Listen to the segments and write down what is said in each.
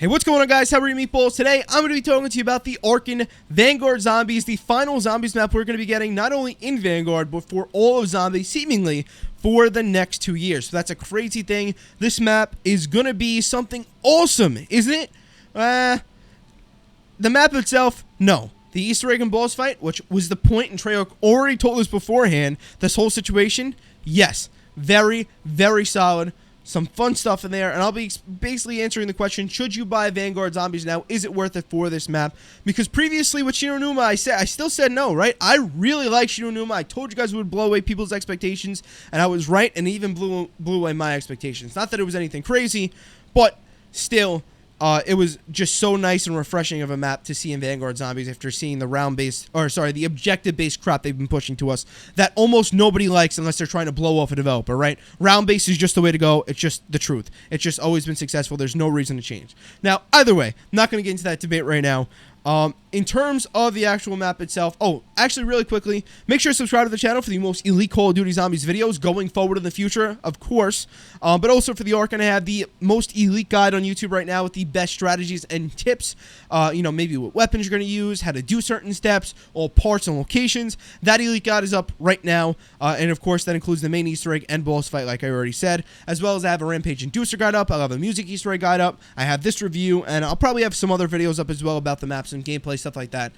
Hey, what's going on, guys? How are you, meatballs? Today, I'm going to be talking to you about the Arkhon Vanguard zombies, the final zombies map we're going to be getting not only in Vanguard, but for all of zombies, seemingly, for the next 2 years. So that's a crazy thing. This map is going to be something awesome, isn't it? The map itself, no. The Easter egg and boss fight, which was the point, and Treyarch already told us beforehand, this whole situation, yes. Very, very solid. Some fun stuff in there, and I'll be basically answering the question, should you buy Vanguard zombies now? Is it worth it for this map? Because previously with Shironuma, I still said no, right? I really like Shironuma. I told you guys it would blow away people's expectations, and I was right, and it even blew away my expectations. Not that it was anything crazy, but still, it was just so nice and refreshing of a map to see in Vanguard Zombies after seeing the the objective-based crap they've been pushing to us that almost nobody likes unless they're trying to blow off a developer, right? Round-based is just the way to go. It's just the truth. It's just always been successful. There's no reason to change. Now, either way, I'm not going to get into that debate right now. In terms of the actual map itself, actually really quickly, make sure to subscribe to the channel for the most elite Call of Duty Zombies videos going forward in the future, of course, but also for the Arkhon, I have the most elite guide on YouTube right now with the best strategies and tips, maybe what weapons you're going to use, how to do certain steps, all parts and locations. That elite guide is up right now, and of course that includes the main Easter egg and boss fight, like I already said, as well as I have a Rampage Inducer guide up, I'll have a music Easter egg guide up, I have this review, and I'll probably have some other videos up as well about the maps and gameplay, stuff like that.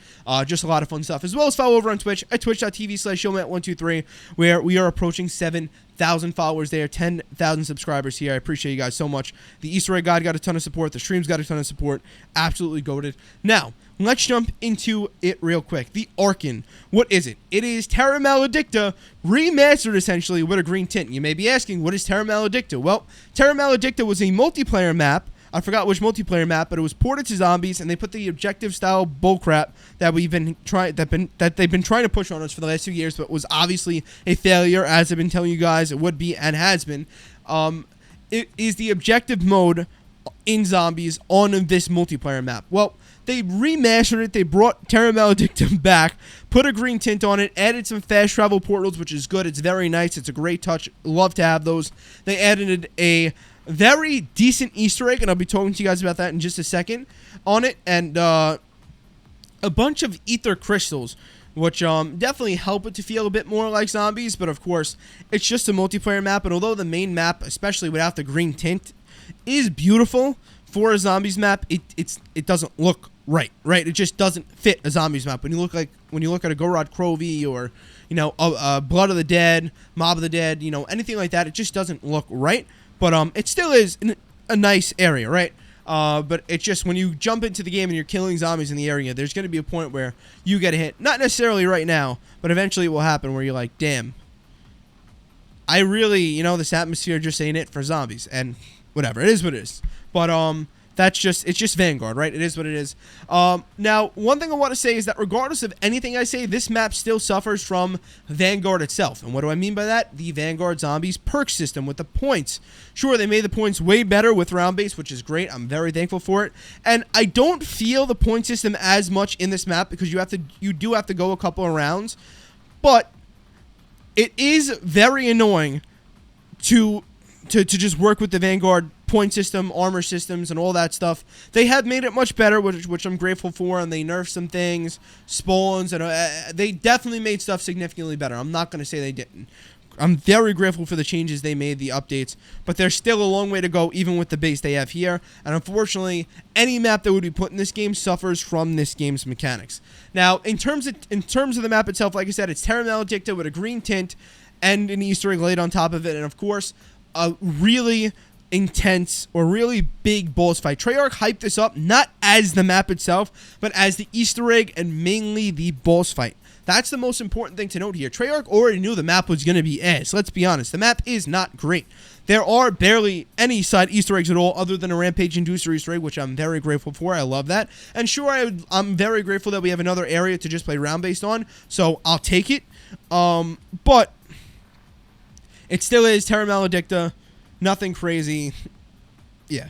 Just a lot of fun stuff, as well as follow over on Twitch at twitch.tv/showmat123, where we are approaching 7,000 followers there, 10,000 subscribers here. I appreciate you guys so much. The Easter egg guide got a ton of support. The streams got a ton of support. Absolutely goated. Now, let's jump into it real quick. The Arkhon. What is it? It is Terra Maledicta remastered, essentially, with a green tint. You may be asking, what is Terra Maledicta? Well, Terra Maledicta was a multiplayer map. I forgot which multiplayer map, but it was ported to zombies, and they put the objective-style bullcrap that they've been trying to push on us for the last 2 years, but was obviously a failure, as I've been telling you guys it would be and has been. It is the objective mode in zombies on this multiplayer map. Well, they remastered it. They brought Terra Maledicta back, put a green tint on it, added some fast travel portals, which is good. It's very nice. It's a great touch. Love to have those. They added a very decent Easter egg, and I'll be talking to you guys about that in just a second on it, and a bunch of ether crystals, which definitely help it to feel a bit more like zombies, but of course, it's just a multiplayer map, and although the main map, especially without the green tint, is beautiful for a zombies map, it doesn't look right? It just doesn't fit a zombies map. When you look at a Gorod Crovey or, a Blood of the Dead, Mob of the Dead, anything like that, it just doesn't look right. But it still is a nice area, right? But it's just when you jump into the game and you're killing zombies in the area, there's going to be a point where you get a hit. Not necessarily right now, but eventually it will happen where you're like, damn, I really, this atmosphere just ain't it for zombies. And whatever, it is what it is. But it's just Vanguard, right? It is what it is. Now, one thing I want to say is that regardless of anything I say, this map still suffers from Vanguard itself. And what do I mean by that? The Vanguard Zombies perk system with the points. Sure, they made the points way better with round-based, which is great. I'm very thankful for it. And I don't feel the point system as much in this map because you do have to go a couple of rounds. But it is very annoying to just work with the Vanguard point system, armor systems, and all that stuff. They have made it much better, which I'm grateful for, and they nerfed some things, spawns, and they definitely made stuff significantly better. I'm not going to say they didn't. I'm very grateful for the changes they made, the updates, but there's still a long way to go, even with the base they have here, and unfortunately, any map that would be put in this game suffers from this game's mechanics. Now, in terms of the map itself, like I said, it's Terra Maledicta with a green tint and an Easter egg laid on top of it, and of course, a really intense or really big boss fight. Treyarch hyped this up not as the map itself, but as the Easter egg and mainly the boss fight. That's the most important thing to note here. Treyarch already knew the map was going to be ass. Let's be honest. The map is not great. There are barely any side Easter eggs at all other than a Rampage Inducer Easter egg, which I'm very grateful for. I love that. And sure, I'm very grateful that we have another area to just play round-based on, so I'll take it. But it still is Terra Maledicta. Nothing crazy. Yeah.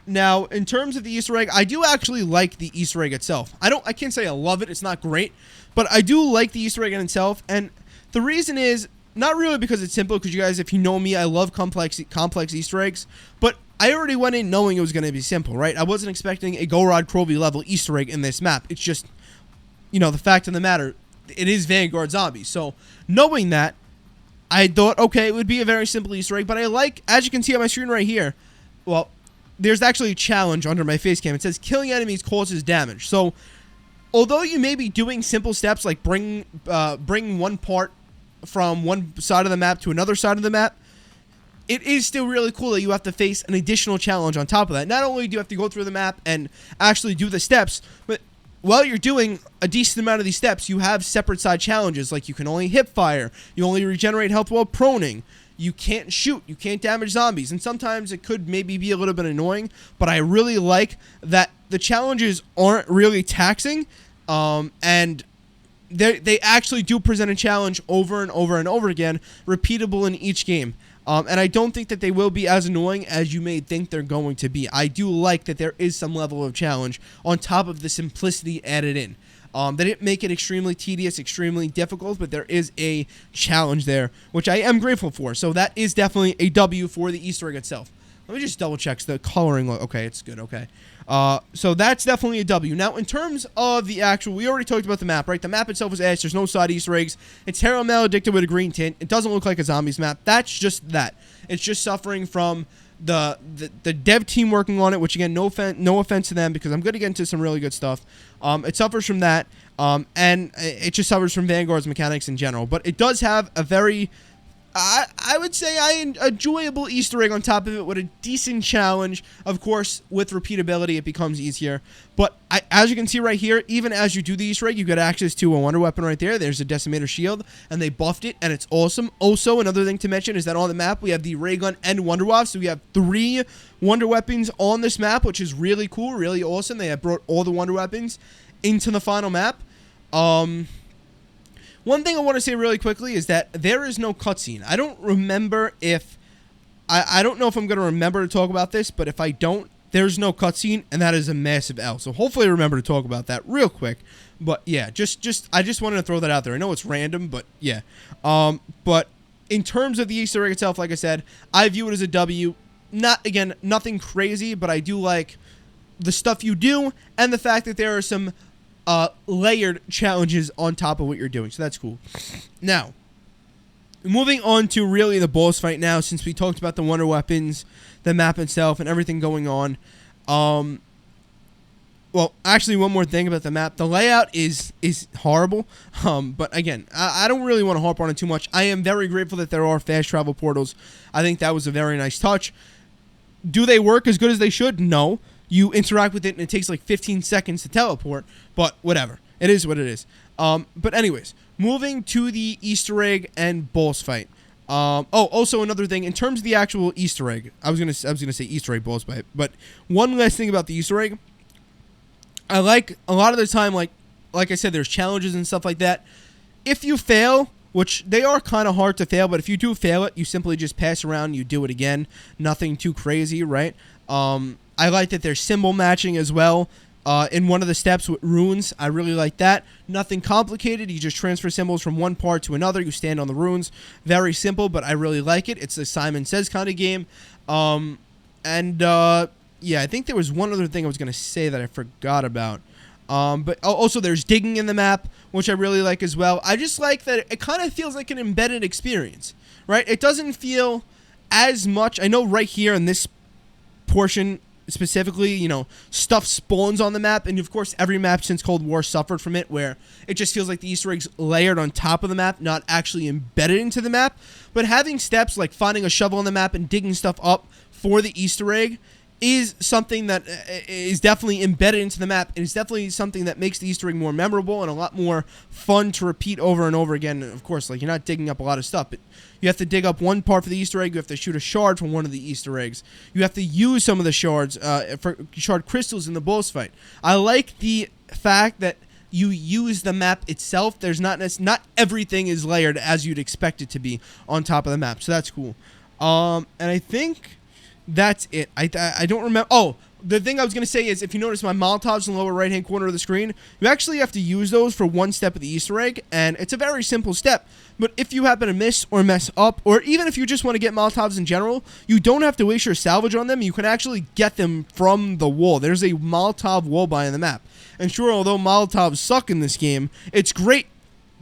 Now, in terms of the Easter egg, I do actually like the Easter egg itself. I can't say I love it. It's not great. But I do like the Easter egg in itself. And the reason is, not really because it's simple, because you guys, if you know me, I love complex Easter eggs. But I already went in knowing it was going to be simple, right? I wasn't expecting a Gorod Crovey level Easter egg in this map. It's just, the fact of the matter, it is Vanguard zombies. So knowing that, I thought, okay, it would be a very simple Easter egg, but I like, as you can see on my screen right here, well, there's actually a challenge under my face cam. It says killing enemies causes damage. So although you may be doing simple steps like bring one part from one side of the map to another side of the map, it is still really cool that you have to face an additional challenge on top of that. Not only do you have to go through the map and actually do the steps, but while you're doing a decent amount of these steps, you have separate side challenges, like you can only hip fire, you only regenerate health while proning, you can't shoot, you can't damage zombies, and sometimes it could maybe be a little bit annoying, but I really like that the challenges aren't really taxing, and they actually do present a challenge over and over and over again, repeatable in each game. And I don't think that they will be as annoying as you may think they're going to be. I do like that there is some level of challenge on top of the simplicity added in. They didn't make it extremely tedious, extremely difficult, but there is a challenge there, which I am grateful for. So that is definitely a W for the Easter egg itself. Let me just double check the coloring. Okay, it's good. Okay. So that's definitely a W. Now, in terms of the actual, we already talked about the map, right? The map itself is ash. There's no side Easter eggs. It's Terra Maledicta with a green tint. It doesn't look like a zombies map. That's just that. It's just suffering from the dev team working on it, which, again, no offense to them, because I'm going to get into some really good stuff. It suffers from that, and it just suffers from Vanguard's mechanics in general. But it does have a very... I would say enjoyable Easter egg on top of it with a decent challenge. Of course, with repeatability, it becomes easier. But as you can see right here, even as you do the Easter egg, you get access to a wonder weapon right there. There's a Decimator shield, and they buffed it, and it's awesome. Also, another thing to mention is that on the map, we have the ray gun and wonder waf. So we have 3 wonder weapons on this map, which is really cool, really awesome. They have brought all the wonder weapons into the final map. One thing I want to say really quickly is that there is no cutscene. I don't remember if... I don't know if I'm going to remember to talk about this, but if I don't, there's no cutscene, and that is a massive L. So hopefully I remember to talk about that real quick. But yeah, I just wanted to throw that out there. I know it's random, but yeah. But in terms of the Easter egg itself, like I said, I view it as a W. Again, nothing crazy, but I do like the stuff you do, and the fact that there are some... layered challenges on top of what you're doing. So that's cool. Now, moving on to really the boss fight now, since we talked about the wonder weapons, the map itself, and everything going on. Well, actually, one more thing about the map. The layout is horrible. But again, I don't really want to harp on it too much. I am very grateful that there are fast travel portals. I think that was a very nice touch. Do they work as good as they should? No. You interact with it, and it takes like 15 seconds to teleport, but whatever. It is what it is. But anyways, moving to the Easter egg and boss fight. Also another thing, in terms of the actual Easter egg, I was gonna say Easter egg boss fight, but one last thing about the Easter egg, I like a lot of the time, like I said, there's challenges and stuff like that. If you fail, which they are kind of hard to fail, but if you do fail it, you simply just pass around, you do it again. Nothing too crazy, right? I like that there's symbol matching as well in one of the steps with runes. I really like that. Nothing complicated. You just transfer symbols from one part to another. You stand on the runes. Very simple, but I really like it. It's a Simon Says kind of game. Yeah, I think there was one other thing I was going to say that I forgot about. But also there's digging in the map, which I really like as well. I just like that it kind of feels like an embedded experience, right? It doesn't feel as much. I know right here in this portion specifically, stuff spawns on the map, and of course every map since Cold War suffered from it, where it just feels like the Easter eggs layered on top of the map, not actually embedded into the map. But having steps like finding a shovel on the map and digging stuff up for the Easter egg is something that is definitely embedded into the map, and it's definitely something that makes the Easter egg more memorable and a lot more fun to repeat over and over again. Of course, like, you're not digging up a lot of stuff, but you have to dig up one part for the Easter egg, you have to shoot a shard from one of the Easter eggs, you have to use some of the shards for shard crystals in the boss fight. I like the fact that you use the map itself. There's not everything is layered as you'd expect it to be on top of the map, so that's cool. And I think that's it. I don't remember. Oh, the thing I was going to say is, if you notice my Molotovs in the lower right-hand corner of the screen, you actually have to use those for one step of the Easter egg, and it's a very simple step. But if you happen to miss or mess up, or even if you just want to get Molotovs in general, you don't have to waste your salvage on them. You can actually get them from the wall. There's a Molotov wall buy in the map. And sure, although Molotovs suck in this game, it's great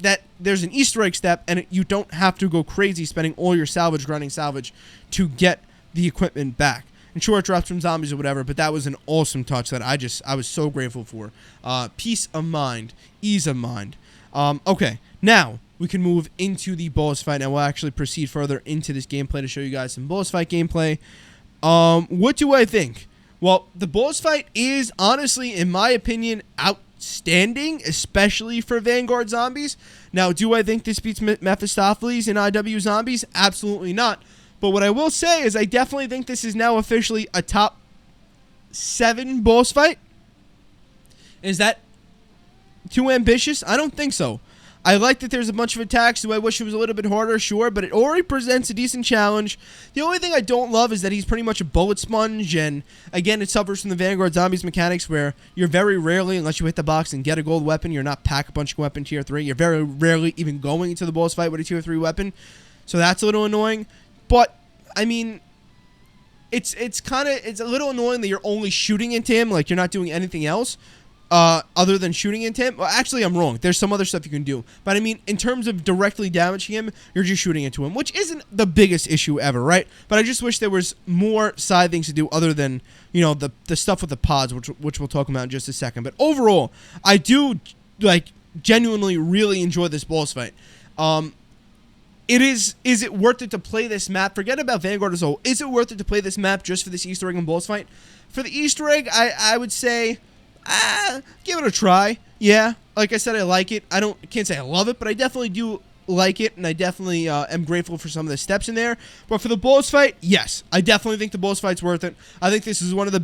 that there's an Easter egg step, and you don't have to go crazy spending all your salvage, grinding salvage, to get the equipment back. And sure, it drops from zombies or whatever, but that was an awesome touch that I was so grateful for. Peace of mind, ease of mind. Okay, now we can move into the boss fight, and we'll actually proceed further into this gameplay to show you guys some boss fight gameplay. What do I think? Well, the boss fight is honestly, in my opinion, outstanding, especially for Vanguard zombies. Now, do I think this beats Mephistopheles in IW zombies? Absolutely not. But what I will say is I definitely think this is now officially a top 7 boss fight. Is that too ambitious? I don't think so. I like that there's a bunch of attacks. Do I wish it was a little bit harder? Sure, but it already presents a decent challenge. The only thing I don't love is that he's pretty much a bullet sponge, and again, it suffers from the Vanguard Zombies mechanics where you're very rarely, unless you hit the box and get a gold weapon, you're not pack-a-punching weapon tier 3. You're very rarely even going into the boss fight with a tier 3 weapon, so that's a little annoying. But, I mean, it's a little annoying that you're only shooting into him, like you're not doing anything else other than shooting into him. Well, actually, I'm wrong. There's some other stuff you can do. But, I mean, in terms of directly damaging him, you're just shooting into him, which isn't the biggest issue ever, right? But I just wish there was more side things to do other than, you know, the stuff with the pods, which we'll talk about in just a second. But overall, I do, like, genuinely really enjoy this boss fight. Is it worth it to play this map? Forget about Vanguard as a whole. Is it worth it to play this map just for this Easter egg and boss fight? For the Easter egg, I would say, give it a try. Yeah, like I said, I like it. Can't say I love it, but I definitely do like it, and I definitely am grateful for some of the steps in there. But for the boss fight, yes, I definitely think the boss fight's worth it. I think this is one of the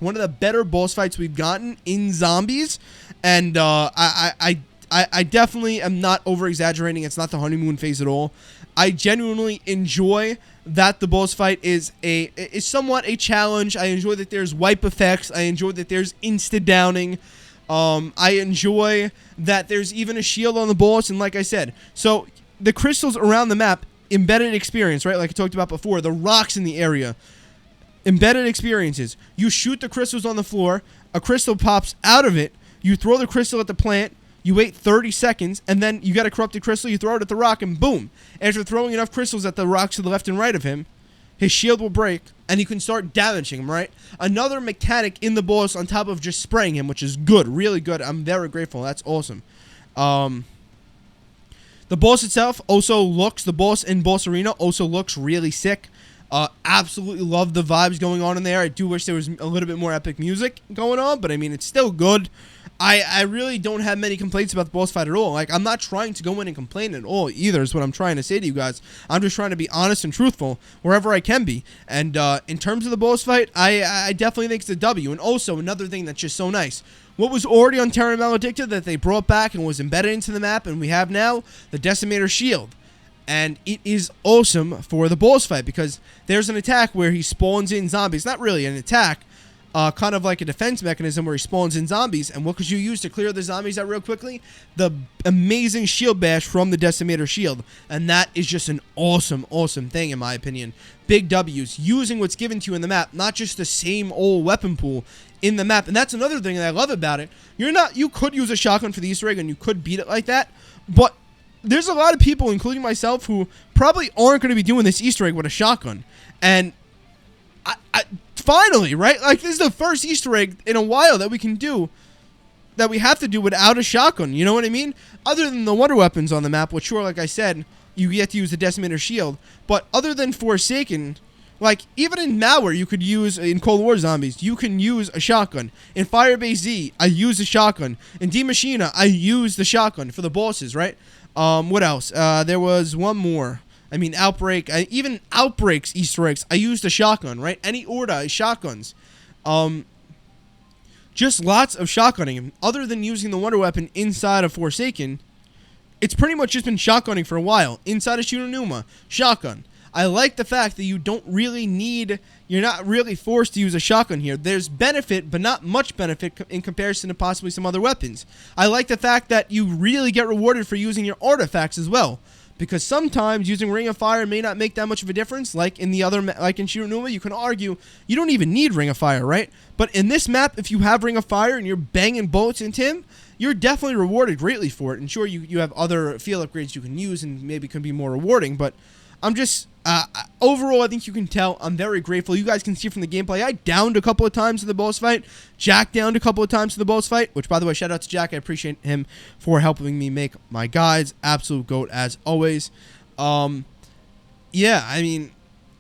one of the better boss fights we've gotten in zombies, and I definitely am not over-exaggerating. It's not the honeymoon phase at all. I genuinely enjoy that the boss fight is somewhat a challenge. I enjoy that there's wipe effects. I enjoy that there's insta-downing. I enjoy that there's even a shield on the boss. And like I said, so the crystals around the map, embedded experience, right? Like I talked about before, the rocks in the area. Embedded experiences. You shoot the crystals on the floor. A crystal pops out of it. You throw the crystal at the plant. You wait 30 seconds, and then you got a corrupted crystal, you throw it at the rock, and boom. After throwing enough crystals at the rocks to the left and right of him, his shield will break, and you can start damaging him, right? Another mechanic in the boss on top of just spraying him, which is good, really good. I'm very grateful. That's awesome. The boss itself also looks, the boss in Boss Arena also looks really sick. Absolutely love the vibes going on in there. I do wish there was a little bit more epic music going on, but I mean, it's still good. I really don't have many complaints about the boss fight at all. Like, I'm not trying to go in and complain at all either, is what I'm trying to say to you guys. I'm just trying to be honest and truthful wherever I can be. And in terms of the boss fight, I definitely think it's a W. And also, another thing that's just so nice, what was already on Terra Maledicta that they brought back and was embedded into the map, and we have now, the Decimator Shield. And it is awesome for the boss fight because there's an attack where he spawns in zombies. Not really an attack, kind of like a defense mechanism where he spawns in zombies. And what could you use to clear the zombies out real quickly? The amazing shield bash from the Decimator Shield. And that is just an awesome, awesome thing in my opinion. Big W's, using what's given to you in the map, not just the same old weapon pool in the map. And that's another thing that I love about it. You could use a shotgun for the Easter egg and you could beat it like that, but there's a lot of people, including myself, who probably aren't going to be doing this Easter egg with a shotgun. And finally, right? Like, this is the first Easter egg in a while that we can do, that we have to do without a shotgun. You know what I mean? Other than the wonder weapons on the map, which, sure, like I said, you get to use the Decimator Shield. But other than Forsaken, like, even in Malware, you could use, in Cold War Zombies, you can use a shotgun. In Firebase Z, I use a shotgun. In D Machina, I use the shotgun for the bosses, right? What else? There was one more. I mean, Outbreak. Even Outbreak's Easter eggs, I used a shotgun, right? Any Orda is shotguns. Just lots of shotgunning. Other than using the wonder weapon inside of Forsaken, it's pretty much just been shotgunning for a while. Inside of Shunonuma, shotgun. I like the fact that you don't really need, you're not really forced to use a shotgun here. There's benefit, but not much benefit in comparison to possibly some other weapons. I like the fact that you really get rewarded for using your artifacts as well, because sometimes using Ring of Fire may not make that much of a difference. Like in the other, like in Shiranuma, you can argue you don't even need Ring of Fire, right? But in this map, if you have Ring of Fire and you're banging bullets into him, you're definitely rewarded greatly for it. And sure, you have other field upgrades you can use and maybe can be more rewarding, but I'm just, overall, I think you can tell I'm very grateful. You guys can see from the gameplay, I downed a couple of times in the boss fight. Jack downed a couple of times in the boss fight, which, by the way, shout out to Jack. I appreciate him for helping me make my guides. Absolute GOAT, as always. Yeah, I mean,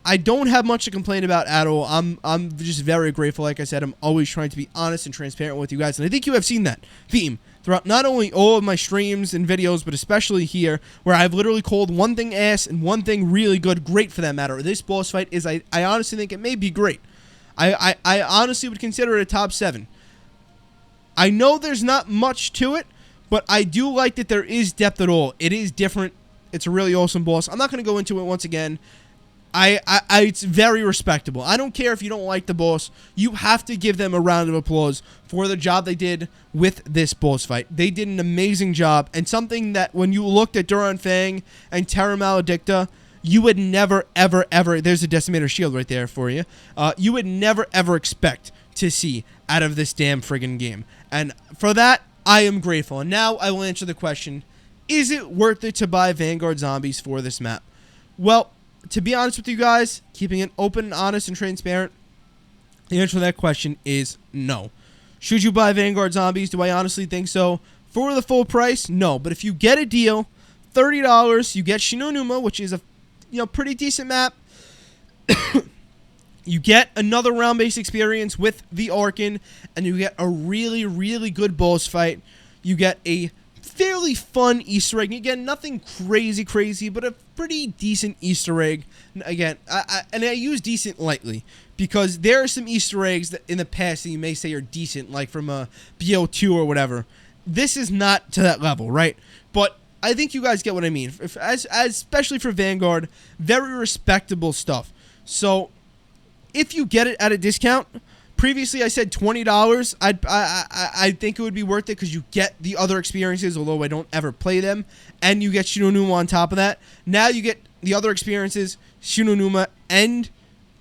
I don't have much to complain about at all. I'm just very grateful. Like I said, I'm always trying to be honest and transparent with you guys, and I think you have seen that theme throughout not only all of my streams and videos, but especially here, where I've literally called one thing ass and one thing really good, great for that matter. This boss fight is, I honestly think it may be great. I honestly would consider it a top 7. I know there's not much to it, but I do like that there is depth at all. It is different. It's a really awesome boss. I'm not going to go into it once again. It's very respectable. I don't care if you don't like the boss. You have to give them a round of applause for the job they did with this boss fight. They did an amazing job, and something that when you looked at Duran Fang and Terra Maledicta, you would never, ever, ever, there's a Decimator Shield right there for you, you would never, ever expect to see out of this damn friggin' game. And for that, I am grateful. And now I will answer the question, is it worth it to buy Vanguard Zombies for this map? Well, to be honest with you guys, keeping it open, honest, and transparent, the answer to that question is no. Should you buy Vanguard Zombies? Do I honestly think so? For the full price? No. But if you get a deal, $30, you get Shinonuma, which is a pretty decent map. You get another round-based experience with the Arkhon, and you get a really, really good boss fight. You get a fairly fun Easter egg. Again, nothing crazy, but a pretty decent Easter egg. Again, I use decent lightly, because there are some Easter eggs that in the past that you may say are decent, like from a BO2 or whatever. This is not to that level, right? But I think you guys get what I mean. Especially for Vanguard, very respectable stuff. So, if you get it at a discount, previously I said $20. I think it would be worth it because you get the other experiences, although I don't ever play them, and you get Shinonuma on top of that. Now you get the other experiences, Shinonuma and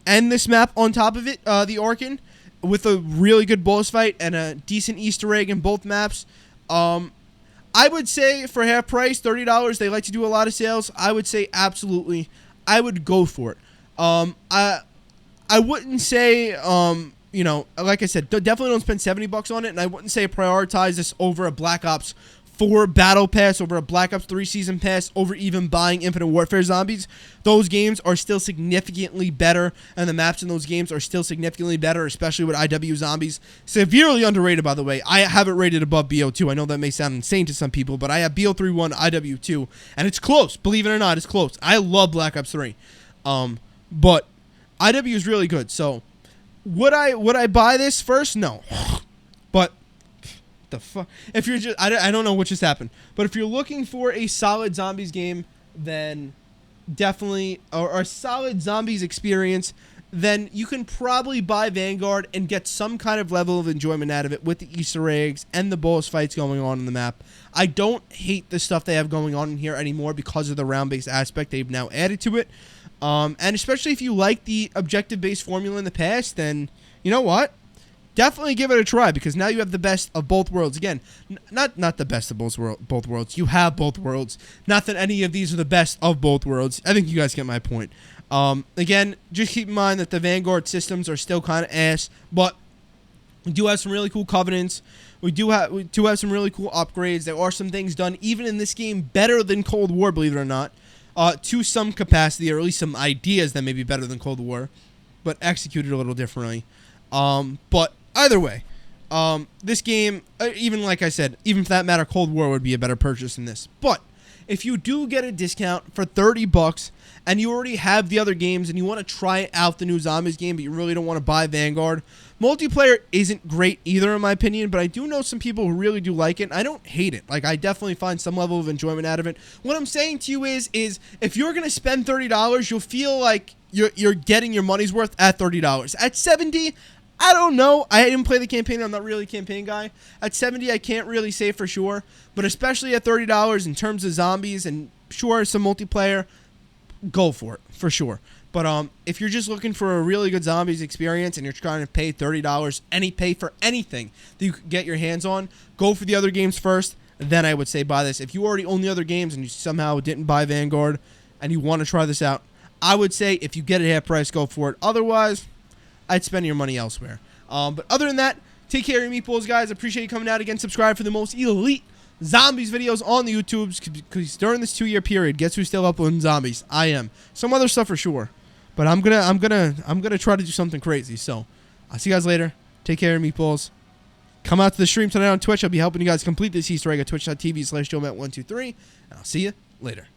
this map on top of it, the Arkhon, with a really good boss fight and a decent Easter egg in both maps. I would say for half price, $30, they like to do a lot of sales. I would say absolutely, I would go for it. I wouldn't say, like I said, definitely don't spend $70 on it, and I wouldn't say prioritize this over a Black Ops 4 Battle Pass, over a Black Ops 3 Season Pass, over even buying Infinite Warfare Zombies. Those games are still significantly better, and the maps in those games are still significantly better, especially with IW Zombies. Severely underrated, by the way. I have it rated above BO2. I know that may sound insane to some people, but I have BO3-1, IW2, and it's close. Believe it or not, it's close. I love Black Ops 3. But IW is really good, so would I buy this first? No. But the fuck, if you're just, I don't know what just happened, but if you're looking for a solid zombies game, then definitely, or a solid zombies experience, then you can probably buy Vanguard and get some kind of level of enjoyment out of it with the Easter eggs and the boss fights going on in the map. I don't hate the stuff they have going on in here anymore because of the round-based aspect they've now added to it. And especially if you like the objective-based formula in the past, then you know what? Definitely give it a try, because now you have the best of both worlds. Again, not the best of both worlds. You have both worlds. Not that any of these are the best of both worlds. I think you guys get my point. Again, just keep in mind that the Vanguard systems are still kind of ass, but we do have some really cool covenants. We do have some really cool upgrades. There are some things done even in this game better than Cold War, believe it or not. To some capacity, or at least some ideas that may be better than Cold War, but executed a little differently. But either way, this game, even like I said, even for that matter, Cold War would be a better purchase than this. But if you do get a discount for 30 bucks and you already have the other games and you want to try out the new Zombies game, but you really don't want to buy Vanguard, multiplayer isn't great either in my opinion, but I do know some people who really do like it. I don't hate it. Like, I definitely find some level of enjoyment out of it. What I'm saying to you is if you're going to spend $30, you'll feel like you're getting your money's worth at $30. At 70, I don't know. I didn't play the campaign. I'm not really a campaign guy. At 70, I can't really say for sure, but especially at $30 in terms of zombies and sure, some multiplayer, go for it, for sure. But if you're just looking for a really good zombies experience and you're trying to pay $30, pay for anything that you can get your hands on, go for the other games first. Then I would say buy this. If you already own the other games and you somehow didn't buy Vanguard and you want to try this out, I would say if you get it at half price, go for it. Otherwise, I'd spend your money elsewhere. But other than that, take care of your meatballs, guys. Appreciate you coming out again. Subscribe for the most elite zombies videos on the YouTubes, because during this 2-year period, guess who's still uploading zombies? I am. Some other stuff for sure. But I'm gonna try to do something crazy. So I'll see you guys later. Take care, meatballs. Come out to the stream tonight on Twitch. I'll be helping you guys complete this Easter egg at twitch.tv/joemat123. And I'll see you later.